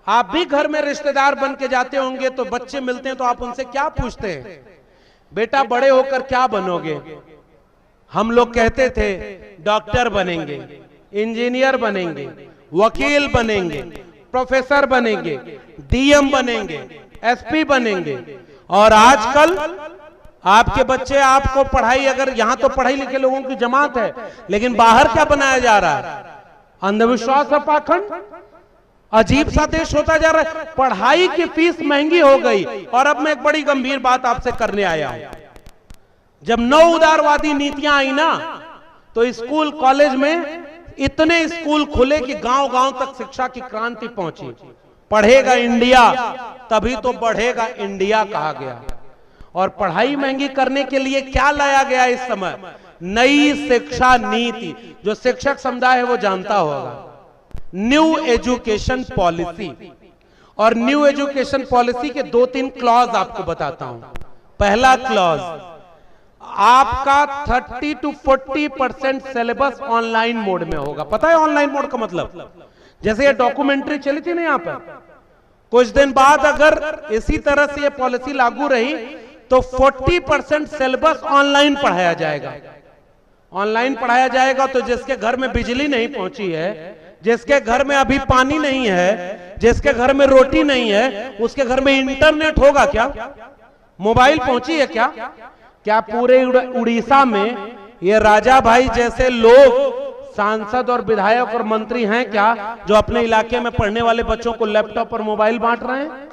आप भी घर में रिश्तेदार बन के जाते होंगे तो बच्चे मिलते हैं तो आप उनसे क्या पूछते हैं, बेटा बड़े होकर क्या बनोगे? हम लोग कहते थे डॉक्टर बनेंगे, इंजीनियर बनेंगे, वकील बनेंगे, प्रोफेसर बनेंगे, डीएम बनेंगे, एसपी बनेंगे। और आजकल आपके बच्चे, आपको पढ़ाई, अगर यहां तो पढ़ाई लिखे लोगों की जमात है, लेकिन बाहर क्या बनाया जा रहा है? अंधविश्वास और पाखंड। अजीब सा देश होता जा रहा है। पढ़ाई की फीस महंगी हो गई। और अब मैं एक बड़ी गंभीर बात आपसे करने आया हूं। जब नौ उदारवादी नीतियां आई ना, तो स्कूल कॉलेज में इतने स्कूल खुले कि गांव गांव तक शिक्षा की क्रांति पहुंची। पढ़ेगा इंडिया तभी तो बढ़ेगा इंडिया कहा गया। और पढ़ाई महंगी करने के लिए क्या लाया गया इस समय? नई शिक्षा नीति। जो शिक्षक समुदाय है वो जानता होगा, न्यू एजुकेशन पॉलिसी। और न्यू एजुकेशन पॉलिसी के 2-3 क्लॉज आपको बताता हूं। पहला क्लॉज, आपका 30 to 40% सिलेबस ऑनलाइन मोड में होगा। पता है ऑनलाइन मोड का मतलब? जैसे ये डॉक्यूमेंट्री चली थी ना यहां पर, कुछ दिन बाद अगर इसी तरह से ये पॉलिसी लागू रही तो 40% सिलेबस ऑनलाइन पढ़ाया जाएगा। ऑनलाइन पढ़ाया जाएगा तो जिसके घर में बिजली नहीं पहुंची है, जिसके घर में अभी पानी नहीं है, जिसके घर में रोटी नहीं है, उसके घर में इंटरनेट होगा क्या? मोबाइल पहुंची है क्या? क्या पूरे उड़ीसा में ये राजा भाई जैसे लोग सांसद और विधायक और मंत्री हैं क्या, जो अपने इलाके में पढ़ने वाले बच्चों को लैपटॉप और मोबाइल बांट रहे हैं?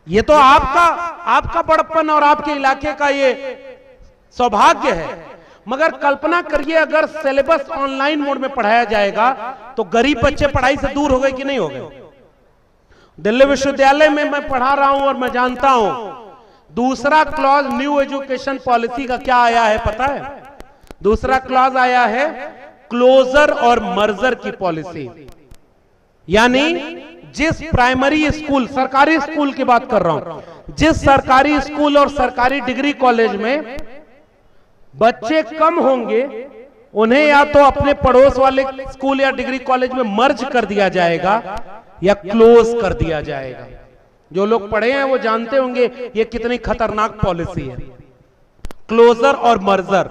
ये तो आपका बड़प्पन और आपके इलाके का ये सौभाग्य है। मगर कल्पना करिए अगर सिलेबस ऑनलाइन मोड में पढ़ाया जाएगा तो गरीब बच्चे पढ़ाई से दूर हो गए कि नहीं हो गए? दिल्ली विश्वविद्यालय में मैं पढ़ा रहा हूं और मैं जानता हूं। दूसरा क्लॉज न्यू एजुकेशन पॉलिसी का क्या आया है पता है? दूसरा क्लॉज आया है क्लोजर और मर्जर की पॉलिसी। यानी जिस प्राइमरी स्कूल, सरकारी स्कूल की बात कर रहा हूं, जिस सरकारी स्कूल और सरकारी डिग्री कॉलेज में बच्चे कम होंगे उन्हें या तो अपने पड़ोस वाले स्कूल या डिग्री कॉलेज में मर्ज कर दिया जाएगा या क्लोज कर दिया जाएगा। जो लोग पढ़े हैं वो जानते होंगे ये कितनी खतरनाक पॉलिसी है, क्लोजर और मर्जर।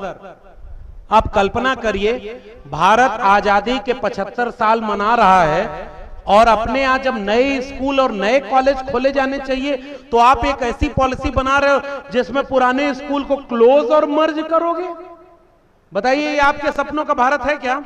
आप कल्पना करिए, भारत आजादी के 75 साल मना रहा है और अपने यहां जब नए स्कूल और नए कॉलेज खोले जाने चाहिए तो आप एक ऐसी पॉलिसी बना रहे हो जिसमें पुराने स्कूल को क्लोज और मर्ज करोगे। बताइए ये आपके सपनों का भारत है क्या?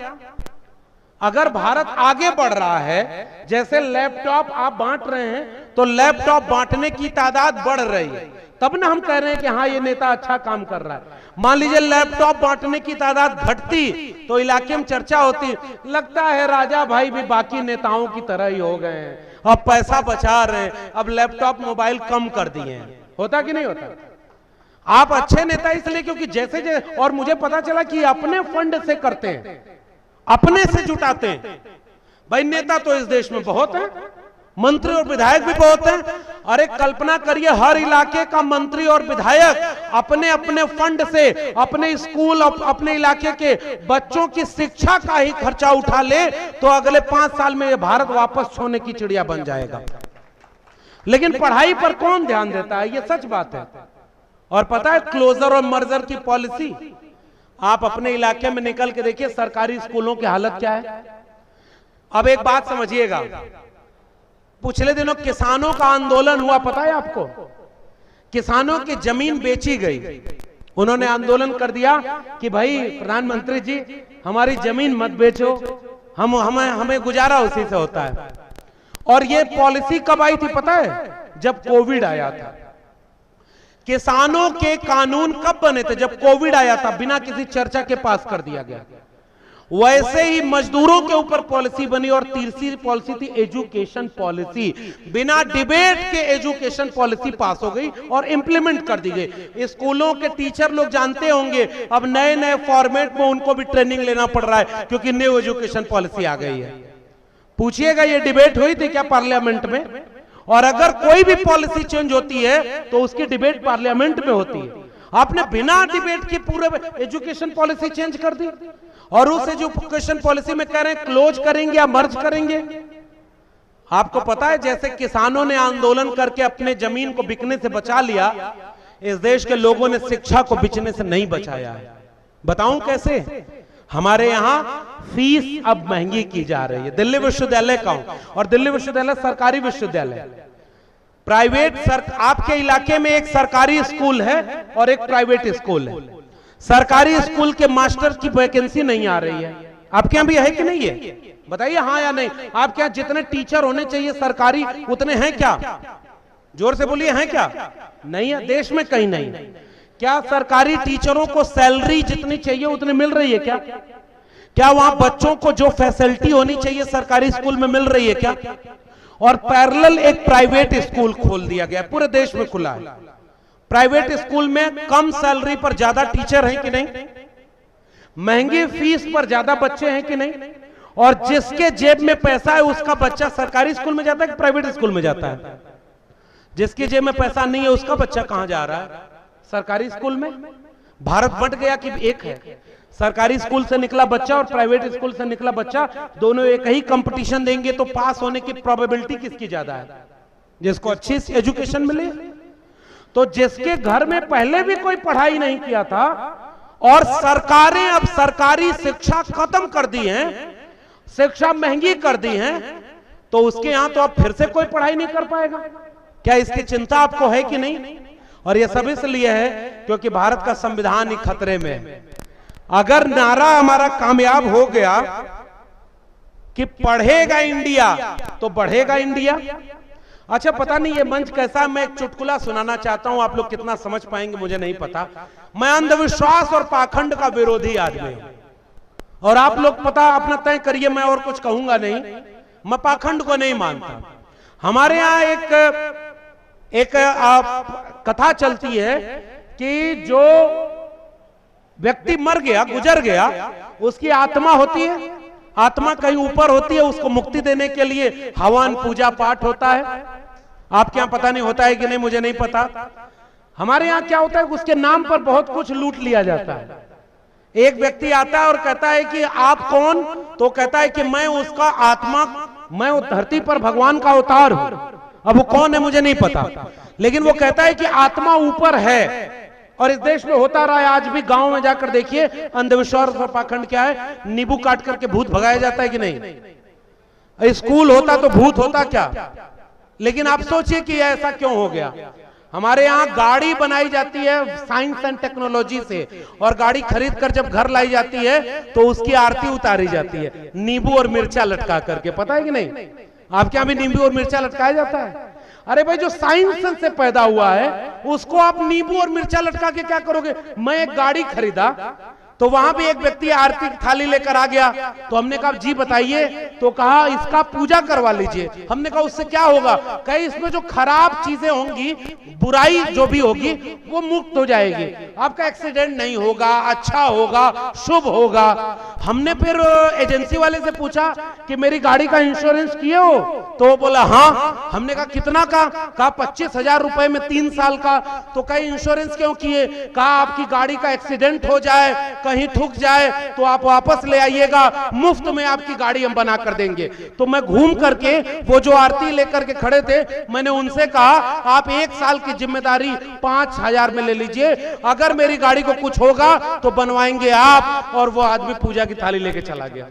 अगर भारत आगे बढ़ रहा है, जैसे लैपटॉप आप बांट रहे हैं तो लैपटॉप बांटने की तादाद बढ़ रही है, तब ना हम कह रहे हैं कि हाँ ये नेता अच्छा काम कर रहा है। मान लीजिए लैपटॉप बांटने की तादाद घटती तो इलाके में चर्चा होती, लगता है राजा भाई भी बाकी नेताओं की तरह ही हो गए हैं, अब पैसा बचा रहे हैं, अब लैपटॉप मोबाइल कम कर दिए हैं। होता कि नहीं होता? आप अच्छे नेता इसलिए क्योंकि जैसे जैसे, और मुझे पता चला कि अपने फंड से करते हैं, अपने से जुटाते हैं। भाई नेता तो इस देश में बहुत हैं, मंत्री और विधायक भी बहुत हैं। अरे कल्पना करिए हर इलाके का मंत्री और विधायक अपने अपने फंड से अपने स्कूल, अपने इलाके के बच्चों की शिक्षा का ही खर्चा उठा ले तो अगले 5 साल में ये भारत वापस सोने की चिड़िया बन जाएगा। लेकिन पढ़ाई पर कौन ध्यान देता है? ये सच बात है। और पता है क्लोजर और मर्जर की पॉलिसी, आप अपने इलाके में निकल के देखिए सरकारी स्कूलों की हालत क्या है। अब एक बात समझिएगा, पिछले दिनों किसानों का आंदोलन हुआ, पता है आपको? किसानों की जमीन बेची गई। उन्होंने आंदोलन कर दिया कि भाई प्रधानमंत्री जी हमारी जमीन मत बेचो, हमें गुजारा उसी से होता है। और ये पॉलिसी कब आई थी पता है? जब कोविड आया था। किसानों के कानून कब बने थे? जब कोविड आया था, बिना किसी चर्चा के पास कर दिया गया। वैसे ही मजदूरों के ऊपर पॉलिसी बनी और तीसरी पॉलिसी थी एजुकेशन पॉलिसी। बिना डिबेट के एजुकेशन पॉलिसी पास हो गई और इंप्लीमेंट कर दी गई। स्कूलों के टीचर लोग जानते होंगे अब नए नए फॉर्मेट में उनको भी ट्रेनिंग लेना पड़ रहा है क्योंकि न्यू एजुकेशन पॉलिसी आ गई है। पूछिएगा ये डिबेट हुई थी क्या पार्लियामेंट में? और अगर कोई भी पॉलिसी चेंज होती है तो उसकी डिबेट पार्लियामेंट में होती है। आपने बिना डिबेट के पूरे एजुकेशन पॉलिसी चेंज कर दी। और उस एजुकेशन पॉलिसी में कह रहे हैं क्लोज करेंगे या मर्ज करेंगे। आपको पता है जैसे किसानों ने आंदोलन करके अपने जमीन को बिकने से बचा लिया, इस देश के लोगों ने शिक्षा को बिकने से नहीं बचाया है। बताऊं कैसे? हमारे यहां फीस अब महंगी की जा रही है। दिल्ली विश्वविद्यालय का हूं, और दिल्ली विश्वविद्यालय सरकारी विश्वविद्यालय, प्राइवेट आपके इलाके में एक सरकारी स्कूल है और एक प्राइवेट स्कूल है। सरकारी स्कूल के मास्टर की वैकेंसी नहीं आ रही है। आपके यहां भी है कि नहीं है? बताइए हाँ या नहीं। आपके यहां जितने टीचर होने चाहिए सरकारी, उतने हैं क्या? जोर से बोलिए, हैं क्या? नहीं है, देश में कहीं नहीं। क्या सरकारी टीचरों को सैलरी जितनी चाहिए उतनी मिल रही है क्या? क्या वहां बच्चों को जो फैसिलिटी होनी चाहिए सरकारी स्कूल में मिल रही है क्या? और पैरेलल एक प्राइवेट स्कूल खोल दिया गया, पूरे देश में खुला है। प्राइवेट स्कूल में कम सैलरी पर ज्यादा टीचर हैं कि नहीं? महंगी फीस पर ज्यादा बच्चे हैं कि नहीं? और जिसके जेब में पैसा है उसका बच्चा सरकारी स्कूल में जाता है कि प्राइवेट स्कूल में जाता है? जिसके जेब में पैसा नहीं है उसका बच्चा कहां जा रहा है? सरकारी स्कूल में। भारत बंट गया कि एक है, सरकारी स्कूल से निकला बच्चा और प्राइवेट स्कूल से निकला बच्चा, दोनों एक ही कंपटीशन देंगे तो पास होने की प्रोबेबिलिटी किसकी ज्यादा है? जिसको अच्छी एजुकेशन मिले। तो जिसके घर में पहले भी कोई पढ़ाई नहीं किया था और सरकारें अब सरकारी शिक्षा खत्म कर दी है, शिक्षा महंगी कर दी है, तो उसके यहां तो अब फिर से कोई पढ़ाई नहीं कर पाएगा। क्या इसकी चिंता आपको है कि नहीं? और यह सब इसलिए है क्योंकि भारत का संविधान ही खतरे में है। अगर नारा हमारा कामयाब हो गया कि पढ़ेगा इंडिया तो बढ़ेगा इंडिया। अच्छा, पता नहीं ये मंच कैसा, मैं एक चुटकुला सुनाना चाहता हूं, आप लोग कितना समझ पाएंगे मुझे नहीं पता। मैं अंधविश्वास और पाखंड का विरोधी आदमी हूं और आप लोग पता अपना तय करिए, मैं और कुछ कहूंगा नहीं। मैं पाखंड को नहीं मानता। हमारे यहां एक कथा चलती है कि जो व्यक्ति मर गया, गुजर गया, उसकी आत्मा होती है, आत्मा कहीं ऊपर होती है, उसको मुक्ति देने के लिए हवन पूजा पाठ होता है। आपके यहां पता नहीं होता है कि नहीं, मुझे नहीं पता। हमारे यहां क्या होता है, उसके नाम पर बहुत कुछ लूट लिया जाता है। एक व्यक्ति आता है और कहता है कि आप कौन? तो कहता है कि मैं उसका आत्मा, मैं उस धरती पर भगवान का अवतार हूं। अब वो कौन है मुझे नहीं पता, लेकिन वो कहता है कि आत्मा ऊपर है। और इस देश में होता रहा है, आज भी गांव में जाकर देखिए अंधविश्वास और पाखंड क्या है। नींबू काट करके भूत भगाया जाता है कि नहीं? स्कूल होता तो भूत होता क्या? लेकिन आप सोचिए कि ऐसा क्यों हो गया। हमारे यहाँ गाड़ी बनाई जाती है साइंस एंड टेक्नोलॉजी से, और गाड़ी खरीद कर जब घर लाई जाती है तो उसकी आरती उतारी जाती है नींबू और मिर्चा लटका करके। पता है कि नहीं? आपके यहाँ भी नींबू और मिर्चा लटकाया जाता है? अरे भाई, जो साइंस से पैदा हुआ है उसको आप नींबू और मिर्चा लटका के क्या करोगे? मैं एक गाड़ी खरीदा तो वहां भी एक व्यक्ति आरती की थाली लेकर आ गया, तो हमने कहा जी बताइए, तो कहा इसका पूजा करवा लीजिए। हमने कहा उससे क्या होगा? कहीं इसमें जो खराब चीजें होंगी, बुराई जो भी होगी वो मुक्त हो जाएगी, आपका एक्सीडेंट नहीं होगा, अच्छा होगा, शुभ होगा। हमने फिर एजेंसी वाले से पूछा कि मेरी गाड़ी का इंश्योरेंस किए हो? तो वो बोला हाँ। हमने कहा कितना का? कहा 25,000 रुपए में 3 साल का। तो कहीं इंश्योरेंस क्यों किए? कहा आपकी गाड़ी का एक्सीडेंट हो जाए, कहीं ठुक जाए तो आप वापस ले आइएगा, मुफ्त में आपकी गाड़ी हम बना कर देंगे। तो मैं घूम करके वो जो आरती लेकर के खड़े थे, मैंने उनसे कहा आप 1 साल की जिम्मेदारी 5,000 में ले लीजिए, अगर मेरी गाड़ी को कुछ होगा तो बनवाएंगे आप। और वो आदमी पूजा की थाली लेके चला गया।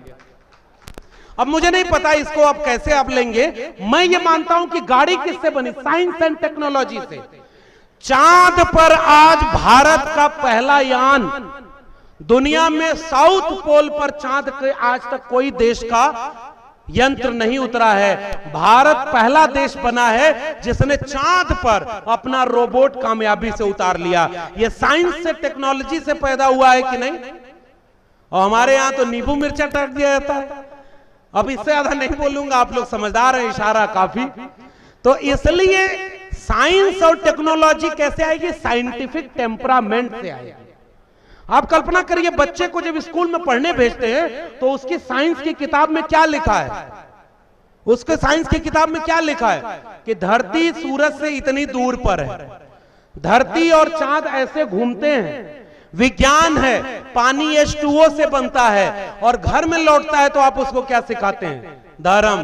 अब मुझे नहीं पता इसको अब कैसे आप लेंगे। मैं ये मानता हूं कि गाड़ी किससे बनी? साइंस एंड टेक्नोलॉजी से। चांद पर आज भारत का पहला यान, दुनिया में साउथ पोल पर चांद के आज तक कोई देश का यंत्र नहीं उतरा है। भारत पहला देश बना है जिसने चांद पर अपना रोबोट कामयाबी से उतार लिया। यह साइंस से, टेक्नोलॉजी से पैदा हुआ है कि नहीं? और हमारे यहां तो नींबू मिर्चा टक दिया जाता है। अब इससे ज्यादा नहीं बोलूंगा, आप लोग समझदार हैं, इशारा काफी। तो इसलिए साइंस और टेक्नोलॉजी कैसे आएगी? साइंटिफिक टेम्परामेंट से आएगी। आप कल्पना करिए, बच्चे को जब स्कूल में पढ़ने भेजते हैं तो उसकी साइंस की किताब में क्या लिखा है? उसके साइंस की किताब में क्या लिखा है कि धरती सूरज से इतनी दूर पर है, धरती और चांद ऐसे घूमते हैं, विज्ञान है, पानी H2O से बनता है और घर में लौटता है। तो आप उसको क्या सिखाते हैं? धर्म।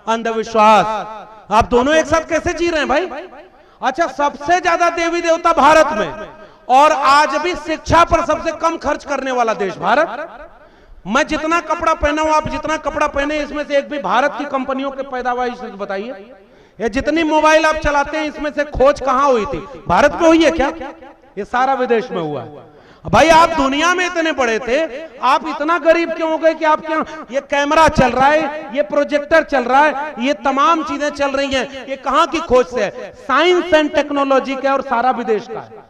अंधविश्वास। आप दोनों एक साथ कैसे जी रहे हैं भाई? अच्छा, सबसे ज्यादा देवी देवता भारत में, और आज भी शिक्षा पर सबसे कम खर्च करने वाला देश भारत। मैं जितना कपड़ा पहना हूं, आप जितना कपड़ा पहने, इसमें से एक भी भारत की कंपनियों के पैदावार से बताइए। ये जितनी मोबाइल आप चलाते हैं, इसमें से खोज कहां हुई थी? भारत में हुई है क्या? ये सारा विदेश में हुआ है। भाई आप दुनिया में इतने बड़े थे, आप इतना गरीब क्यों हो गए कि आप क्या, ये कैमरा चल रहा है, ये प्रोजेक्टर चल रहा है, ये तमाम चीजें चल रही हैं, ये कहां की खोज से है? साइंस एंड टेक्नोलॉजी का, और सारा विदेश का है।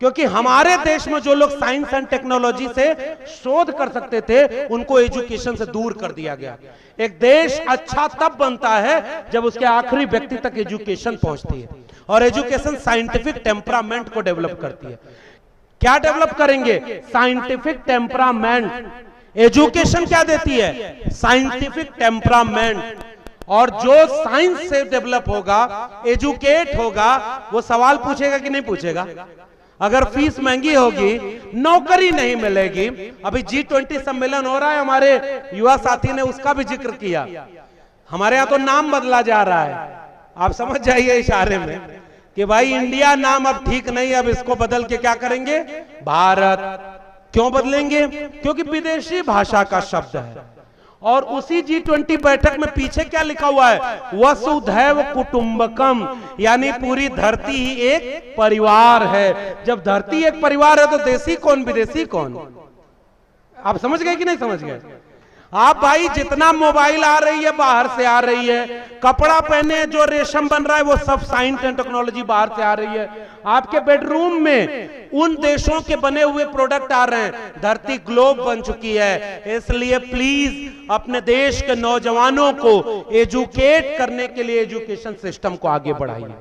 क्योंकि हमारे देश में जो लोग साइंस एंड टेक्नोलॉजी से शोध कर सकते थे, उनको एजुकेशन से दूर कर दिया गया। एक देश अच्छा तब बनता है जब उसके आखिरी व्यक्ति तक एजुकेशन पहुंचती है, और एजुकेशन साइंटिफिक टेम्परामेंट को डेवलप करती है। क्या डेवलप करेंगे? Scientific temperament. एजुकेशन क्या देती है? Scientific temperament. और जो साइंस से डेवलप होगा, एजुकेट होगा, वो सवाल पूछेगा कि नहीं पूछेगा? अगर फीस महंगी होगी, नौकरी नहीं मिलेगी। अभी G20 सम्मेलन हो रहा है, हमारे युवा साथी ने उसका भी जिक्र किया। हमारे यहां तो नाम बदला जा रहा है, आप समझ जाइए इशारे में कि भाई इंडिया नाम अब ठीक नहीं, अब इसको बदल के क्या करेंगे? भारत। क्यों बदलेंगे? क्योंकि विदेशी भाषा का शब्द है। और उसी G20 बैठक में पीछे क्या लिखा हुआ है? वसुधैव कुटुंबकम, यानी पूरी धरती ही एक परिवार है। जब धरती एक परिवार है तो देसी कौन विदेशी कौन? आप समझ गए कि नहीं समझ गए? आप भाई जितना मोबाइल आ रही है बाहर से आ रही है, कपड़ा पहने जो रेशम बन रहा है वो सब साइंस एंड टेक्नोलॉजी बाहर से आ रही है। आपके बेडरूम में उन देशों के बने हुए प्रोडक्ट आ रहे हैं। धरती ग्लोब बन चुकी है। इसलिए प्लीज अपने देश के नौजवानों को एजुकेट करने के लिए एजुकेशन सिस्टम को आगे बढ़ाइए।